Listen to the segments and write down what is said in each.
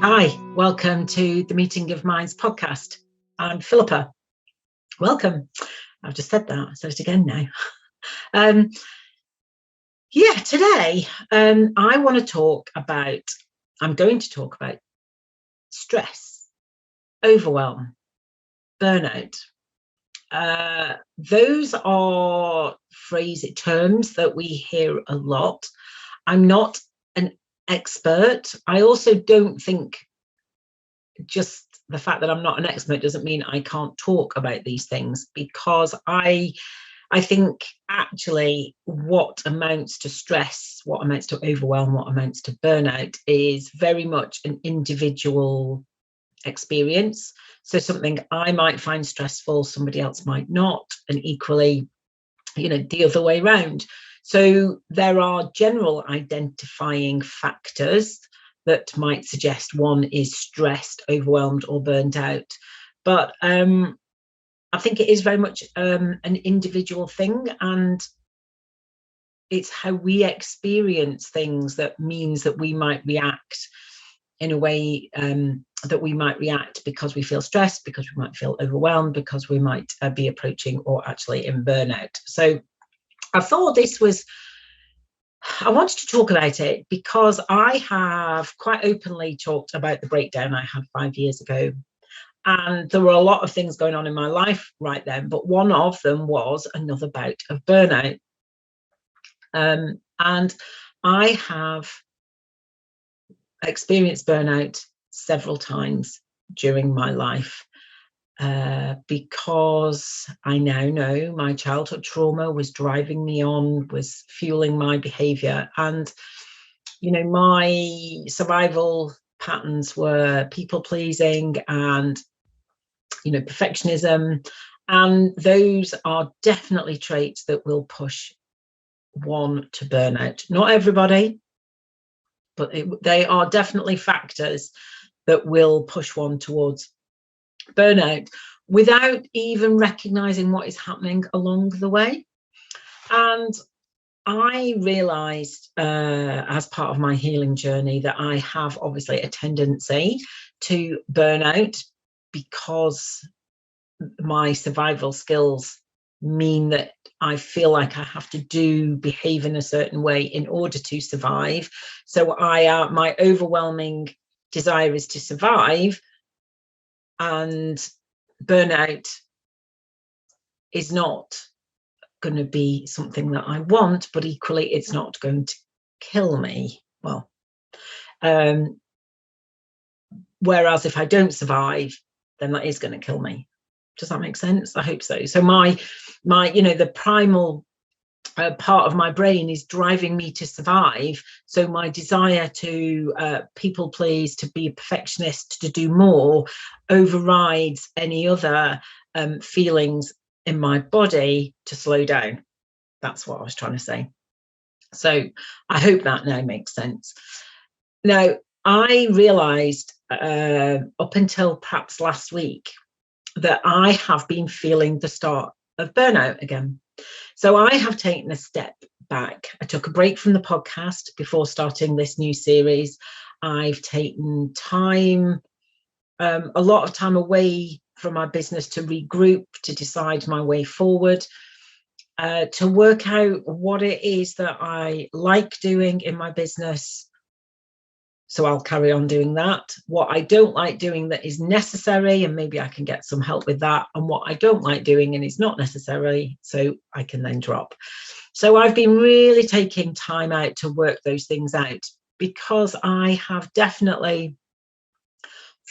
Hi, welcome to the Meeting of Minds podcast. I'm Philippa. Welcome. I've just said that. I'll say it again now. Today I'm going to talk about stress, overwhelm, burnout. Those are terms that we hear a lot. I'm not an expert. I also don't think just the fact that I'm not an expert doesn't mean I can't talk about these things, because I think actually what amounts to stress, what amounts to overwhelm, what amounts to burnout is very much an individual experience. So something I might find stressful, somebody else might not, and equally, the other way around. So there are general identifying factors that might suggest one is stressed, overwhelmed, or burnt out. But I think it is very much an individual thing, and it's how we experience things that means that we might react in a way that we might react because we feel stressed, because we might feel overwhelmed, because we might be approaching or actually in burnout. So I thought I wanted to talk about it because I have quite openly talked about the breakdown I had 5 years ago. And there were a lot of things going on in my life right then, but one of them was another bout of burnout. And I have experienced burnout several times during my life because I now know my childhood trauma was driving me on, was fueling my behavior. And, my survival patterns were people pleasing and perfectionism, and those are definitely traits that will push one to burnout. Not everybody, but they are definitely factors that will push one towards burnout without even recognizing what is happening along the way. And I realized as part of my healing journey that I have obviously a tendency to burnout because my survival skills mean that I feel like I have to behave in a certain way in order to survive. So my overwhelming desire is to survive, and burnout is not going to be something that I want, but equally it's not going to kill me. Well, whereas if I don't survive, then that is going to kill me. Does that make sense? I hope so. So my the primal part of my brain is driving me to survive. So my desire to people please, to be a perfectionist, to do more, overrides any other feelings in my body to slow down. That's what I was trying to say. So I hope that now makes sense. Now, I realized up until perhaps last week that I have been feeling the start of burnout again. So I have taken a step back. I took a break from the podcast before starting this new series. I've taken time, a lot of time away from my business to regroup, to decide my way forward, to work out what it is that I like doing in my business. So I'll carry on doing that. What I don't like doing that is necessary, and maybe I can get some help with that. And what I don't like doing and is not necessary, so I can then drop. So I've been really taking time out to work those things out, because I have definitely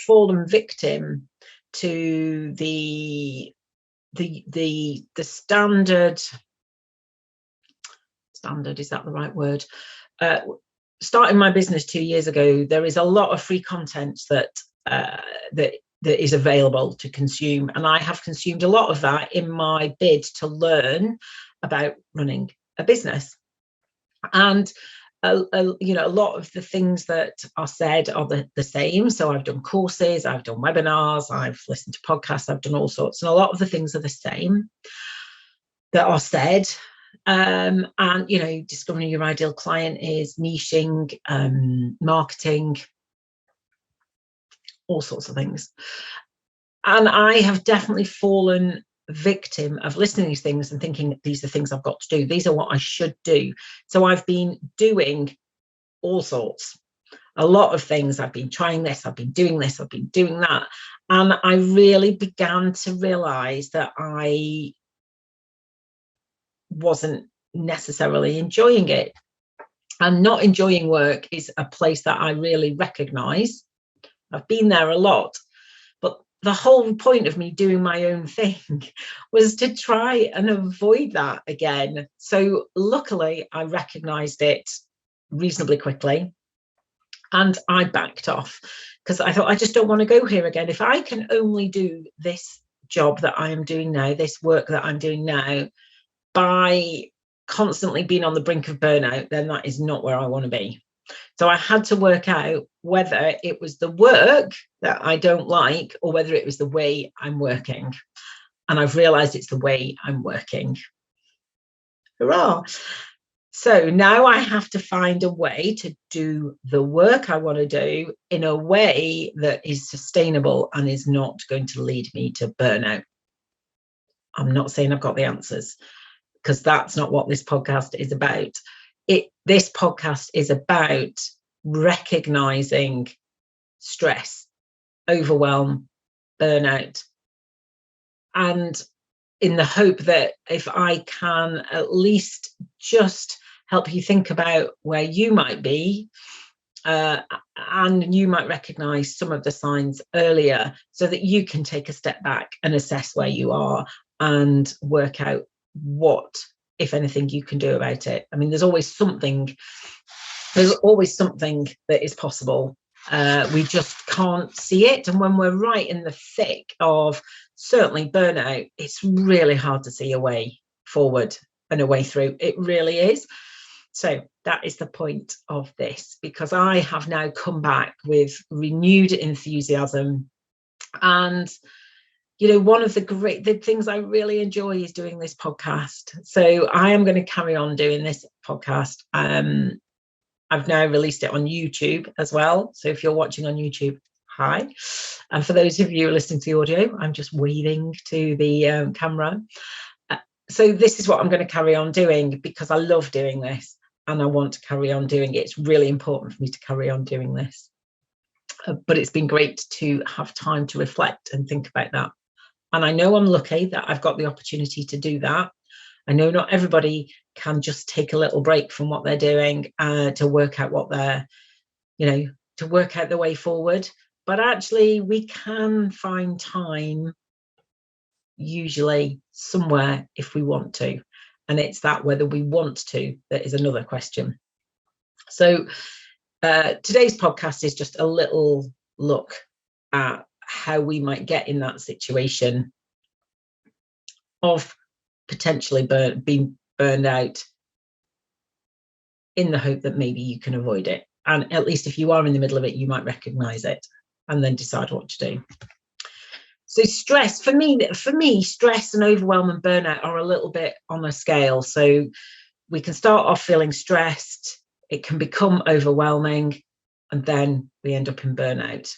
fallen victim to the standard, is that the right word? Starting my business 2 years ago, there is a lot of free content that is available to consume, and I have consumed a lot of that in my bid to learn about running a business. And a lot of the things that are said are the same. So I've done courses, I've done webinars, I've listened to podcasts, I've done all sorts, and a lot of the things are the same that are said. And discovering your ideal client is niching, marketing, all sorts of things. And I have definitely fallen victim of listening to these things and thinking, these are things I've got to do. These are what I should do. So I've been doing all sorts, a lot of things. I've been trying this, I've been doing this, I've been doing that. And I really began to realize that I wasn't necessarily enjoying it. And not enjoying work is a place that I really recognize. I've been there a lot. But the whole point of me doing my own thing was to try and avoid that again. So luckily, I recognized it reasonably quickly and I backed off, because I thought, I just don't want to go here again. If I can only do this job that I am doing now, this work that I'm doing now, by constantly being on the brink of burnout, then that is not where I want to be. So I had to work out whether it was the work that I don't like or whether it was the way I'm working. And I've realized it's the way I'm working. Hurrah. So now I have to find a way to do the work I want to do in a way that is sustainable and is not going to lead me to burnout. I'm not saying I've got the answers, because that's not what this podcast is about. This podcast is about recognizing stress, overwhelm, burnout, and in the hope that if I can at least just help you think about where you might be, and you might recognize some of the signs earlier, so that you can take a step back and assess where you are and work out what, if anything, you can do about it. I mean, there's always something that is possible. We just can't see it. And when we're right in the thick of certainly burnout, it's really hard to see a way forward and a way through. It really is. So that is the point of this, because I have now come back with renewed enthusiasm. And one of the things I really enjoy is doing this podcast. So I am going to carry on doing this podcast. I've now released it on YouTube as well. So if you're watching on YouTube, hi. And for those of you listening to the audio, I'm just waving to the camera. So this is what I'm going to carry on doing, because I love doing this and I want to carry on doing it. It's really important for me to carry on doing this. But it's been great to have time to reflect and think about that. And I know I'm lucky that I've got the opportunity to do that. I know not everybody can just take a little break from what they're doing to work out what they're, to work out the way forward. But actually, we can find time, usually somewhere, if we want to. And it's that whether we want to that is another question. So today's podcast is just a little look at how we might get in that situation of potentially being burned out, in the hope that maybe you can avoid it. And at least if you are in the middle of it, you might recognize it and then decide what to do. So stress, for me, stress and overwhelm and burnout are a little bit on a scale. So we can start off feeling stressed, it can become overwhelming, and then we end up in burnout.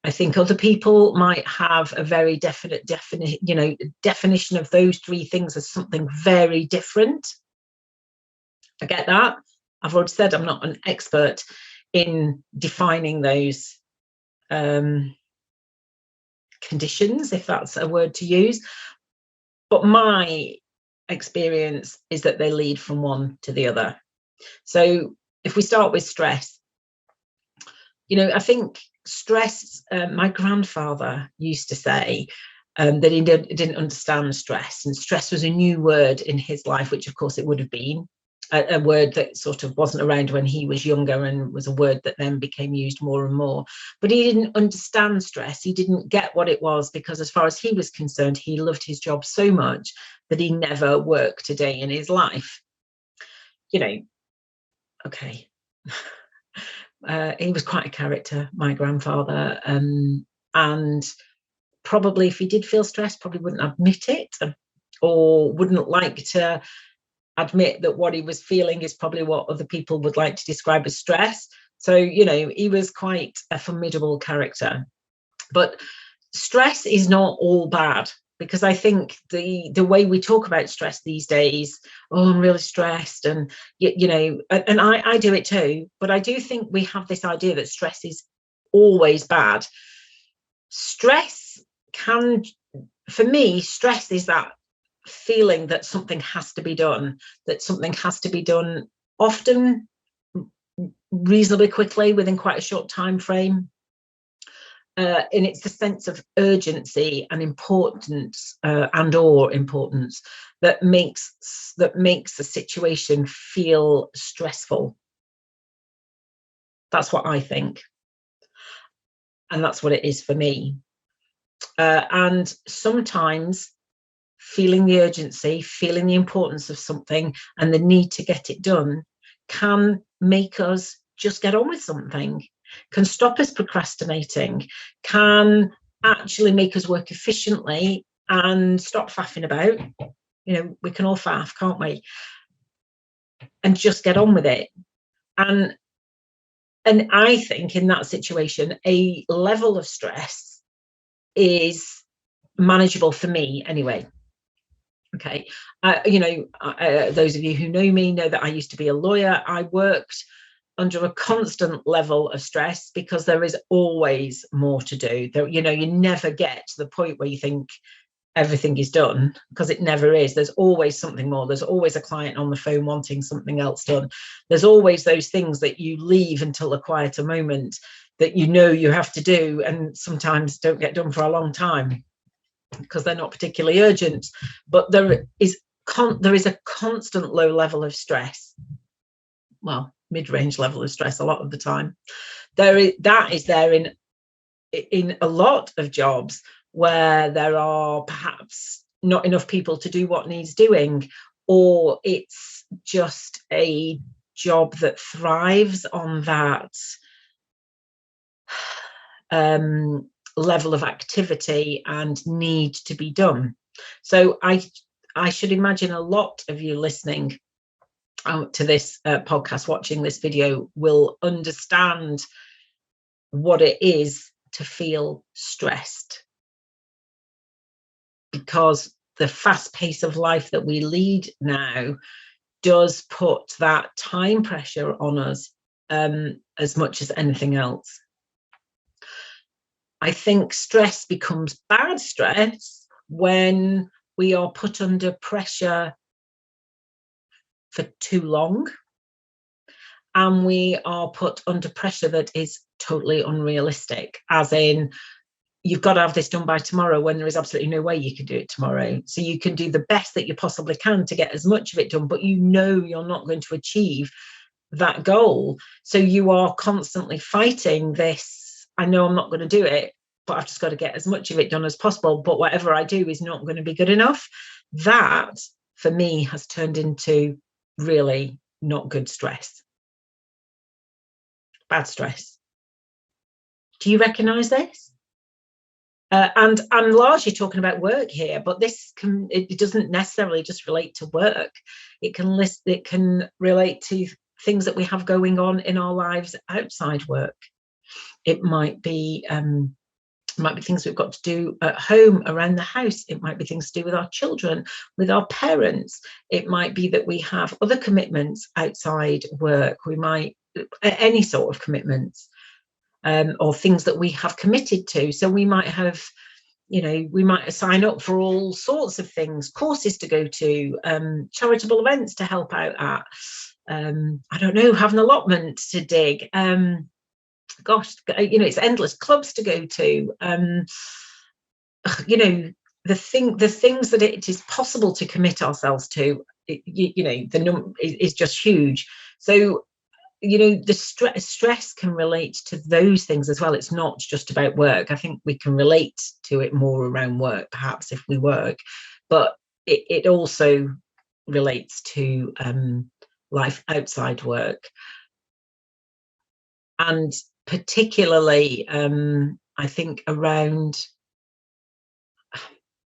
I think other people might have a very definite definition of those three things as something very different. I get that. I've already said I'm not an expert in defining those conditions, if that's a word to use. But my experience is that they lead from one to the other. So if we start with stress, I think stress, my grandfather used to say that he didn't understand stress, and stress was a new word in his life, which of course it would have been a word that sort of wasn't around when he was younger and was a word that then became used more and more. But he didn't understand stress. He didn't get what it was, because as far as he was concerned, he loved his job so much that he never worked a day in his life. Okay. He was quite a character, my grandfather, and probably if he did feel stressed, probably wouldn't admit it, or wouldn't like to admit that what he was feeling is probably what other people would like to describe as stress. So, he was quite a formidable character. But stress is not all bad, because I think the way we talk about stress these days, oh, I'm really stressed, and and I do it too, but I do think we have this idea that stress is always bad. Stress can, for me, stress is that feeling that something has to be done, that something has to be done often, reasonably quickly, within quite a short time frame. And it's the sense of urgency and importance, or importance, that makes the situation feel stressful. That's what I think, and that's what it is for me. And sometimes feeling the urgency, feeling the importance of something, and the need to get it done can make us just get on with something, can stop us procrastinating, can actually make us work efficiently and stop faffing about. We can all faff, can't we? And just get on with it. And I think in that situation, a level of stress is manageable for me anyway. Okay. Those of you who know me know that I used to be a lawyer. I worked under a constant level of stress because there is always more to do. You never get to the point where you think everything is done, because it never is. There's always something more. There's always a client on the phone wanting something else done. There's always those things that you leave until a quieter moment that you have to do, and sometimes don't get done for a long time because they're not particularly urgent. But there is a constant low level of stress. Well, mid-range level of stress a lot of the time. That is there in a lot of jobs where there are perhaps not enough people to do what needs doing, or it's just a job that thrives on that level of activity and need to be done. So I should imagine a lot of you listening to this podcast, watching this video, will understand what it is to feel stressed, because the fast pace of life that we lead now does put that time pressure on us, as much as anything else. I think stress becomes bad stress when we are put under pressure for too long, and we are put under pressure that is totally unrealistic, as in, you've got to have this done by tomorrow, when there is absolutely no way you can do it tomorrow. So you can do the best that you possibly can to get as much of it done, but you're not going to achieve that goal. So you are constantly fighting this, I know I'm not going to do it, but I've just got to get as much of it done as possible. But whatever I do is not going to be good enough. That, for me, has turned into really not good stress. Bad stress. Do you recognise this? And I'm largely talking about work here, but it doesn't necessarily just relate to work. It can relate to things that we have going on in our lives outside work. It might be things we've got to do at home, around the house. It might be things to do with our children, with our parents. It might be that we have other commitments outside work. Any sort of commitments, or things that we have committed to. So we might have, we might sign up for all sorts of things, courses to go to, charitable events to help out at, I don't know, have an allotment to dig. It's endless, clubs to go to, the things that it is possible to commit ourselves to, the number is just huge. So, the stress can relate to those things as well. It's not just about work. I think we can relate to it more around work, perhaps, if we work, but it also relates to life outside work. And particularly, I think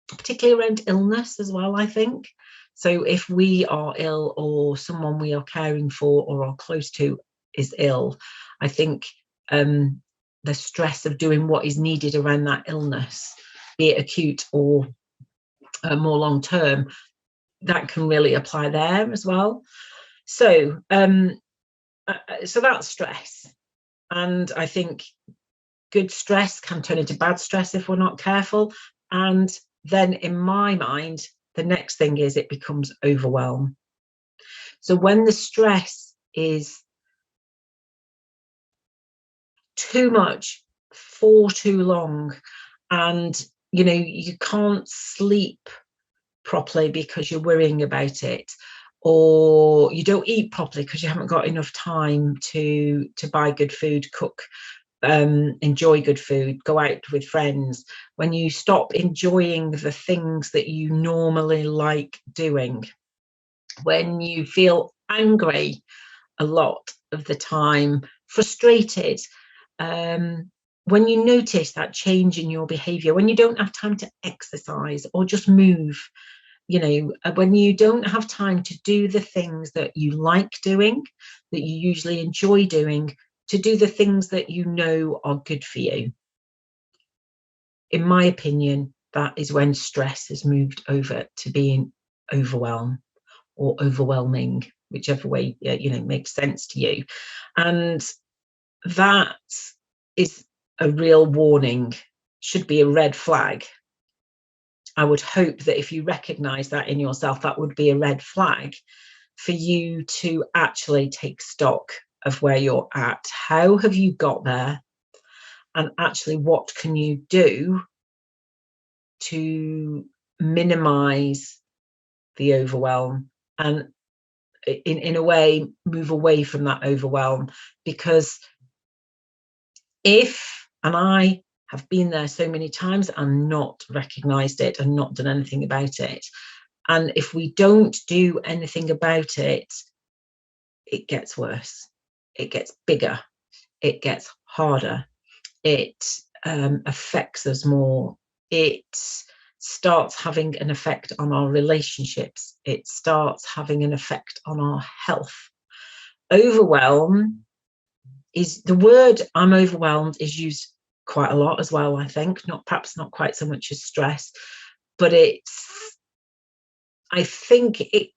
particularly around illness as well, I think. So if we are ill, or someone we are caring for or are close to is ill, I think the stress of doing what is needed around that illness, be it acute or more long term, that can really apply there as well. So so that's stress. And I think good stress can turn into bad stress if we're not careful. And then in my mind, the next thing is it becomes overwhelm. So when the stress is too much for too long, and you can't sleep properly because you're worrying about it, or you don't eat properly because you haven't got enough time to buy good food, cook, enjoy good food, go out with friends, when you stop enjoying the things that you normally like doing, when you feel angry a lot of the time, frustrated, when you notice that change in your behavior, when you don't have time to exercise or just move, when you don't have time to do the things that you like doing, that you usually enjoy doing, to do the things that you know are good for you. In my opinion, that is when stress has moved over to being overwhelm or overwhelming, whichever way makes sense to you. And that is a real warning, should be a red flag. I would hope that if you recognize that in yourself, that would be a red flag for you to actually take stock of where you're at. How have you got there? And actually, what can you do to minimize the overwhelm and in a way move away from that overwhelm? Because and I have been there so many times and not recognized it and not done anything about it, and if we don't do anything about it, it gets worse, it gets bigger, it gets harder, it affects us more, it starts having an effect on our relationships, it starts having an effect on our health. Overwhelm is the word. I'm overwhelmed is used quite a lot as well, I think, perhaps not quite so much as stress, but I think it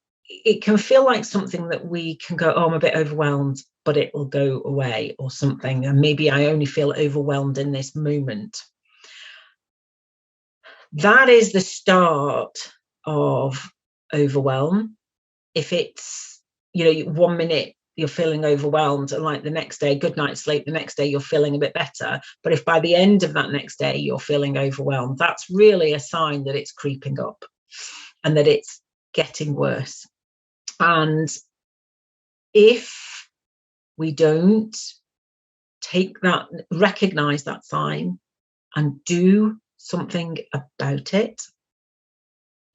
can feel like something that we can go, oh, I'm a bit overwhelmed, but it will go away or something, and maybe I only feel overwhelmed in this moment. That is the start of overwhelm. If it's 1 minute you're feeling overwhelmed, and like the next day, good night's sleep, the next day you're feeling a bit better, but if by the end of that next day you're feeling overwhelmed, that's really a sign that it's creeping up and that it's getting worse. And if we don't recognize that sign and do something about it,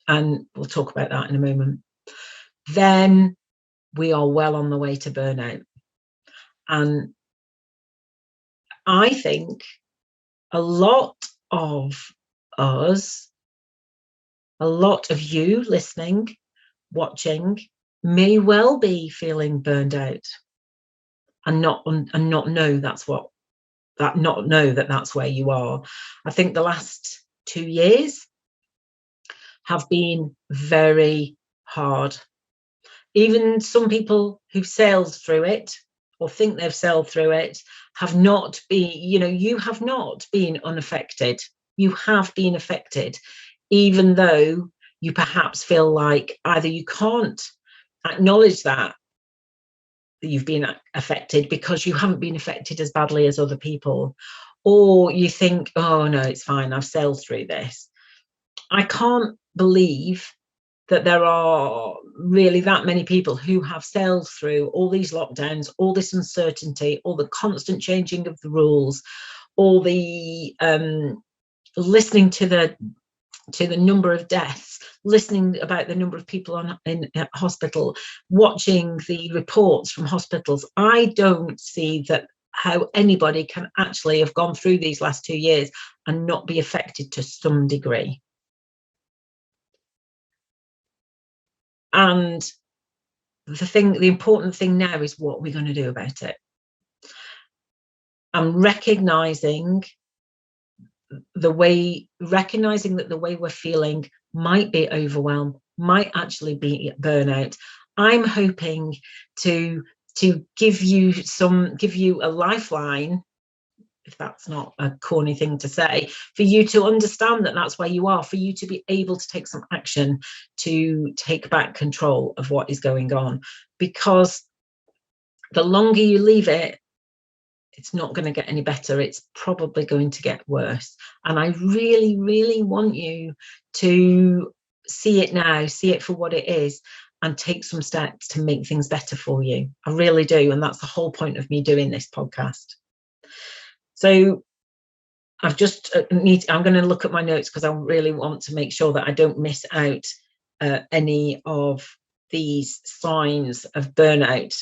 and we'll talk about that in a moment, then we are well on the way to burnout. And I think a lot of us, a lot of you listening, watching, may well be feeling burned out and not know that's where you are. I think the last 2 years have been very hard. Even some people who've sailed through it or think they've sailed through it have not been, you have not been unaffected. You have been affected, even though you perhaps feel like either you can't acknowledge that you've been affected because you haven't been affected as badly as other people, or you think, oh no, it's fine, I've sailed through this. I can't believe that there are really that many people who have sailed through all these lockdowns, all this uncertainty, all the constant changing of the rules, all the listening to the number of deaths, listening about the number of people in hospital, watching the reports from hospitals. I don't see that how anybody can actually have gone through these last 2 years and not be affected to some degree. And the important thing now is what we're going to do about it. and recognizing that the way we're feeling might be overwhelm, might actually be burnout. I'm hoping to give you a lifeline, if that's not a corny thing to say, for you to understand that that's where you are, for you to be able to take some action to take back control of what is going on. Because the longer you leave it, it's not going to get any better. It's probably going to get worse. And I really, really want you to see it now, see it for what it is, and take some steps to make things better for you. I really do. And that's the whole point of me doing this podcast. So I'm going to look at my notes because I really want to make sure that I don't miss out any of these signs of burnout.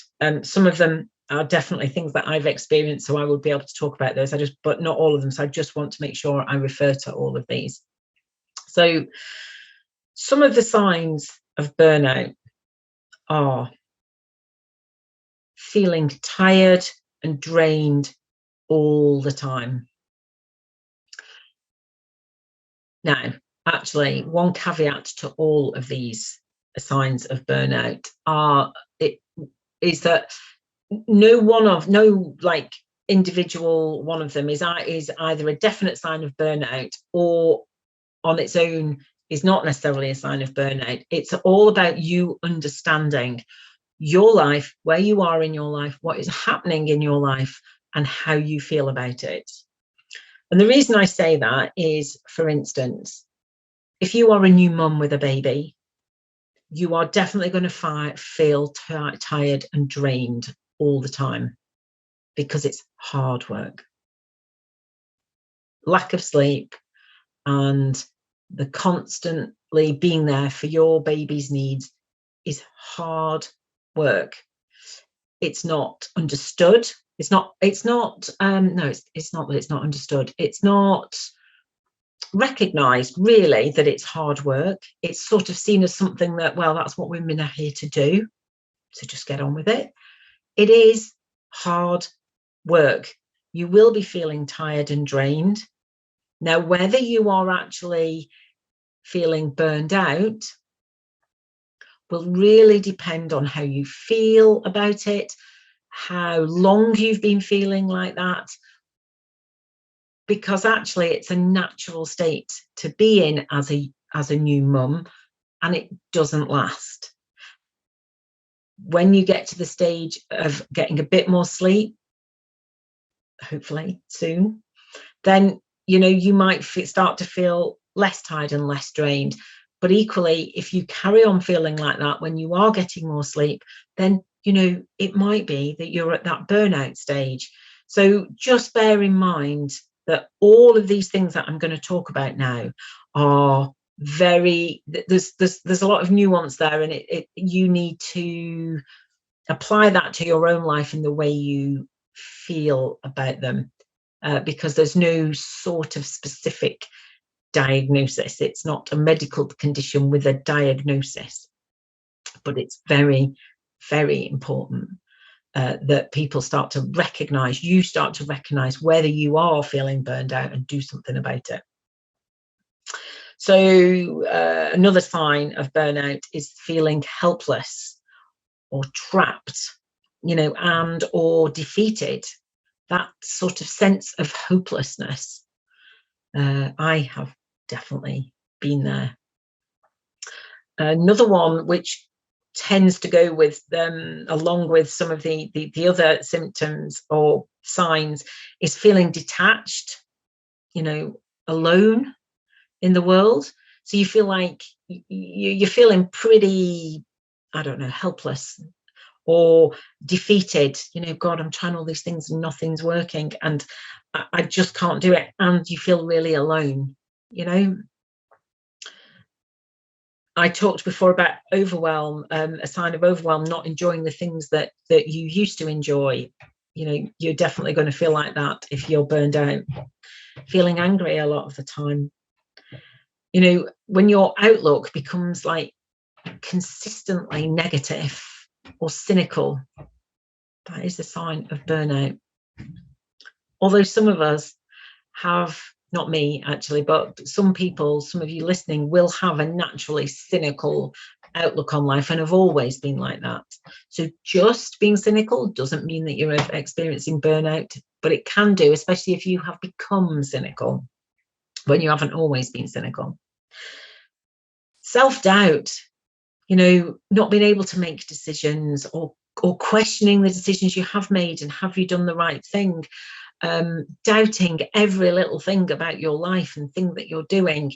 Some of them are definitely things that I've experienced, so I would be able to talk about those. But not all of them. So I just want to make sure I refer to all of these. So some of the signs of burnout are feeling tired and drained all the time. Now, actually, one caveat to all of these signs of burnout is that no individual one of them is either a definite sign of burnout, or on its own is not necessarily a sign of burnout. It's all about you understanding your life, where you are in your life, what is happening in your life, and how you feel about it. And the reason I say that is, for instance, if you are a new mum with a baby, you are definitely going to feel tired and drained all the time, because it's hard work. Lack of sleep and the constantly being there for your baby's needs is hard work. It's not understood. It's not that it's not understood. It's not recognized, really, that it's hard work. It's sort of seen as something that, well, that's what women are here to do, so just get on with it. It is hard work. You will be feeling tired and drained. Now, whether you are actually feeling burned out will really depend on how you feel about it, how long you've been feeling like that, because actually it's a natural state to be in as a new mum, and it doesn't last. When you get to the stage of getting a bit more sleep, hopefully soon, then you might start to feel less tired and less drained. But equally, if you carry on feeling like that when you are getting more sleep, then it might be that you're at that burnout stage. So just bear in mind that all of these things that I'm going to talk about now are there's a lot of nuance there, and you need to apply that to your own life in the way you feel about them, because there's no sort of specific diagnosis. It's not a medical condition with a diagnosis, but it's very, very important that people start to recognize, whether you are feeling burned out and do something about it. So another sign of burnout is feeling helpless or trapped, and or defeated. That sort of sense of hopelessness. I have definitely been there. Another one which tends to go with along with some of the other symptoms or signs is feeling detached, alone in the world. So you feel like you're feeling pretty, I don't know, helpless or defeated. God, I'm trying all these things and nothing's working, and I just can't do it. And you feel really alone. I talked before about overwhelm, a sign of overwhelm, not enjoying the things that you used to enjoy. You're definitely going to feel like that if you're burned out. Feeling angry a lot of the time. When your outlook becomes like consistently negative or cynical, that is a sign of burnout. Although some of us have, not me actually, but some people, some of you listening, will have a naturally cynical outlook on life and have always been like that. So just being cynical doesn't mean that you're experiencing burnout, but it can do, especially if you have become cynical when you haven't always been cynical. Self-doubt, not being able to make decisions, or questioning the decisions you have made and have you done the right thing, doubting every little thing about your life and thing that you're doing,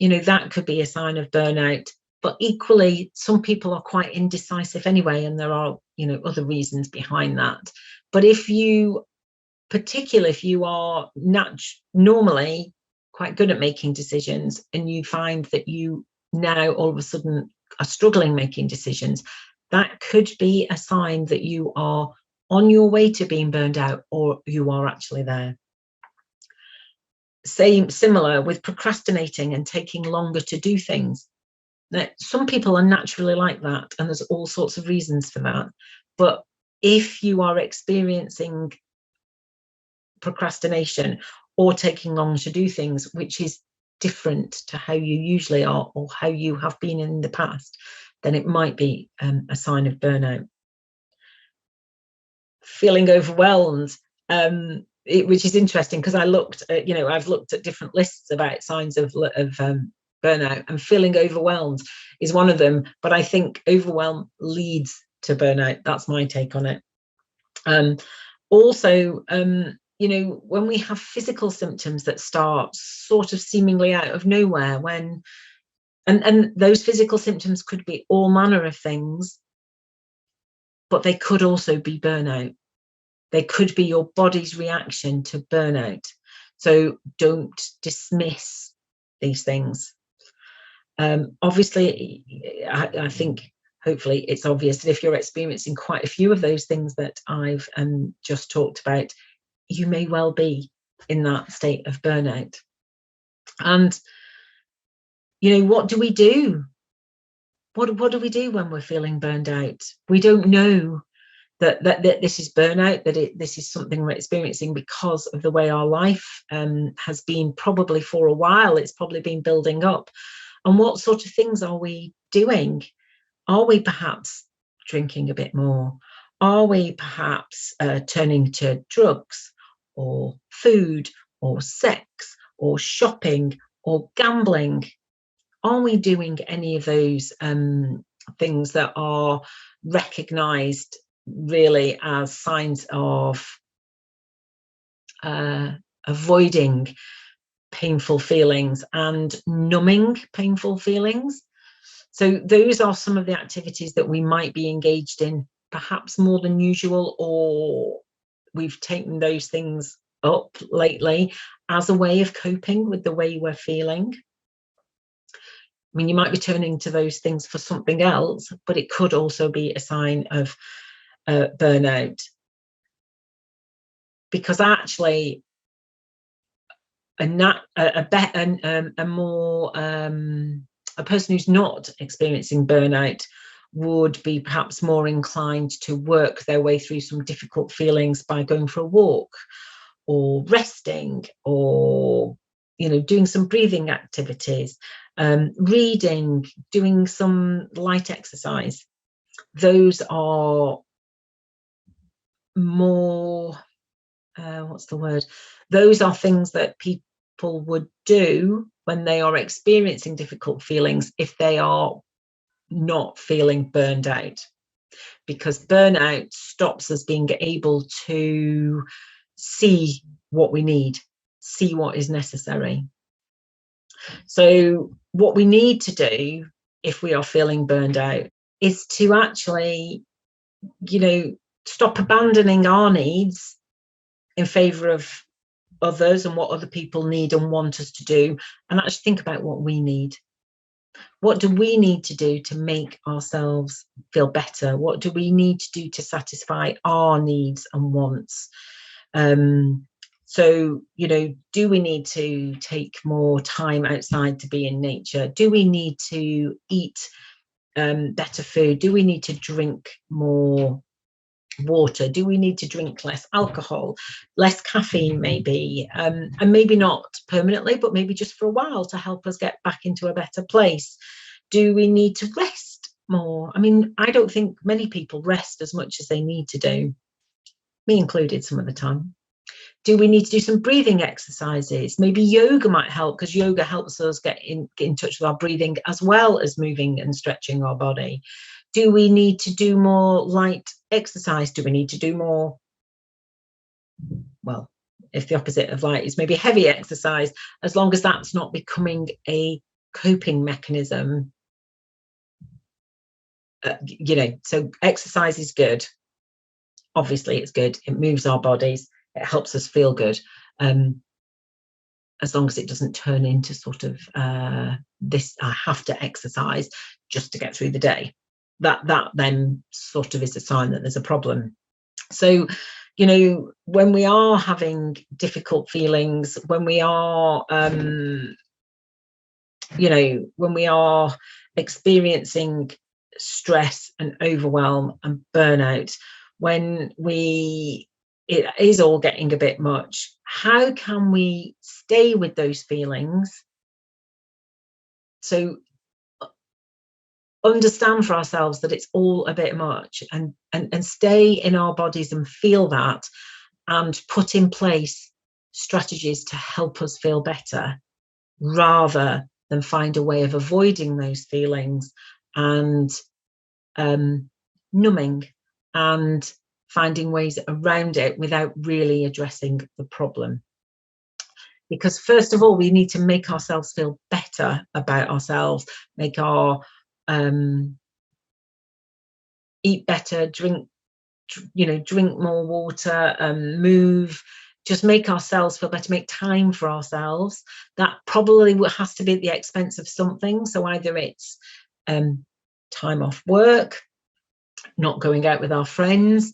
that could be a sign of burnout. But equally, some people are quite indecisive anyway, and there are, other reasons behind that. But if you are normally quite good at making decisions, and you find that you now all of a sudden are struggling making decisions, that could be a sign that you are on your way to being burned out, or you are actually there. Similar with procrastinating and taking longer to do things. Now, some people are naturally like that, and there's all sorts of reasons for that. But if you are experiencing procrastination or taking long to do things, which is different to how you usually are or how you have been in the past, then it might be a sign of burnout. Feeling overwhelmed, which is interesting, because I've looked at different lists about signs of burnout, and feeling overwhelmed is one of them. But I think overwhelm leads to burnout. That's my take on it. Also, when we have physical symptoms that start sort of seemingly out of nowhere, and those physical symptoms could be all manner of things, but they could also be burnout. They could be your body's reaction to burnout. So don't dismiss these things. Obviously, I think hopefully it's obvious that if you're experiencing quite a few of those things that I've just talked about, you may well be in that state of burnout. And what do we do? What do we do when we're feeling burned out? We don't know that this is burnout, this is something we're experiencing because of the way our life has been. Probably for a while, it's probably been building up. And what sort of things are we doing? Are we perhaps drinking a bit more? Are we perhaps turning to drugs or food or sex or shopping or gambling? Are we doing any of those things that are recognised really as signs of avoiding painful feelings and numbing painful feelings? So those are some of the activities that we might be engaged in, perhaps more than usual, or we've taken those things up lately as a way of coping with the way we're feeling. I mean, you might be turning to those things for something else, but it could also be a sign of burnout. Because actually, a person who's not experiencing burnout would be perhaps more inclined to work their way through some difficult feelings by going for a walk, or resting, or doing some breathing activities, reading, doing some light exercise. Those are more those are things that people would do when they are experiencing difficult feelings, if they are not feeling burned out, because burnout stops us being able to see what we need, see what is necessary. So what we need to do if we are feeling burned out is to actually, stop abandoning our needs in favour of others and what other people need and want us to do, and actually think about what we need. What do we need to do to make ourselves feel better? What do we need to do to satisfy our needs and wants? So, do we need to take more time outside to be in nature? Do we need to eat better food? Do we need to drink more water? Do we need to drink less alcohol, less caffeine maybe, and maybe not permanently, but maybe just for a while to help us get back into a better place? Do we need to rest more? I mean, I don't think many people rest as much as they need to do, me included some of the time. Do we need to do some breathing exercises? Maybe yoga might help, because yoga helps us get in touch with our breathing as well as moving and stretching our body. Do we need to do more light exercise? Do we need to do more, well, if the opposite of light is maybe heavy exercise, as long as that's not becoming a coping mechanism? So exercise is good. Obviously, it's good. It moves our bodies. It helps us feel good. As long as it doesn't turn into sort of this, I have to exercise just to get through the day. That then sort of is a sign that there's a problem. So, when we are having difficult feelings, when we are, when we are experiencing stress and overwhelm and burnout, when it is all getting a bit much, how can we stay with those feelings? So understand for ourselves that it's all a bit much, and stay in our bodies and feel that, and put in place strategies to help us feel better, rather than find a way of avoiding those feelings and numbing and finding ways around it without really addressing the problem. Because first of all, we need to make ourselves feel better about ourselves, make our eat better, drink more water, move, just make ourselves feel better, make time for ourselves. That probably has to be at the expense of something. So either it's time off work, not going out with our friends,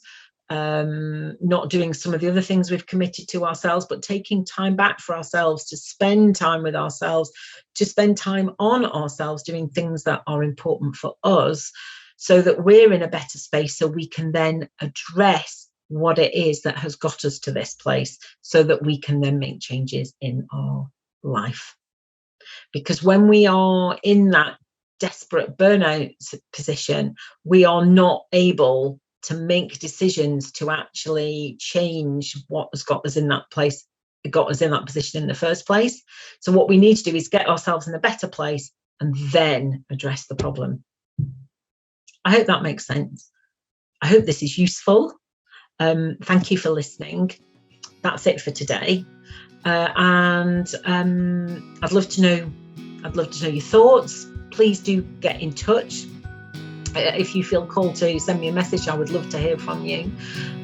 not doing some of the other things we've committed to ourselves, but taking time back for ourselves, to spend time with ourselves, to spend time on ourselves, doing things that are important for us, so that we're in a better space, so we can then address what it is that has got us to this place, so that we can then make changes in our life. Because when we are in that desperate burnout position, we are not able to make decisions to actually change what has got us in that place, got us in that position in the first place. So what we need to do is get ourselves in a better place and then address the problem. I hope that makes sense. I hope this is useful. Thank you for listening. That's it for today. And I'd love to know your thoughts. Please do get in touch. If you feel called to send me a message, I would love to hear from you.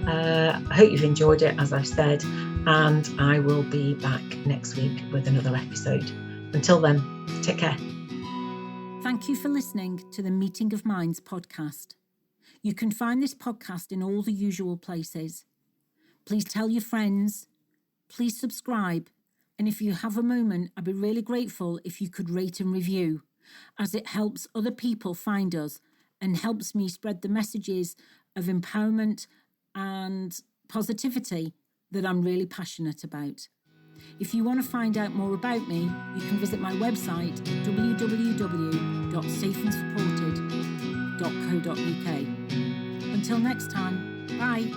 I hope you've enjoyed it, as I've said, and I will be back next week with another episode. Until then, take care. Thank you for listening to the Meeting of Minds podcast. You can find this podcast in all the usual places. Please tell your friends. Please subscribe. And if you have a moment, I'd be really grateful if you could rate and review, as it helps other people find us and helps me spread the messages of empowerment and positivity that I'm really passionate about. If you want to find out more about me, you can visit my website, www.safeandsupported.co.uk. Until next time, bye.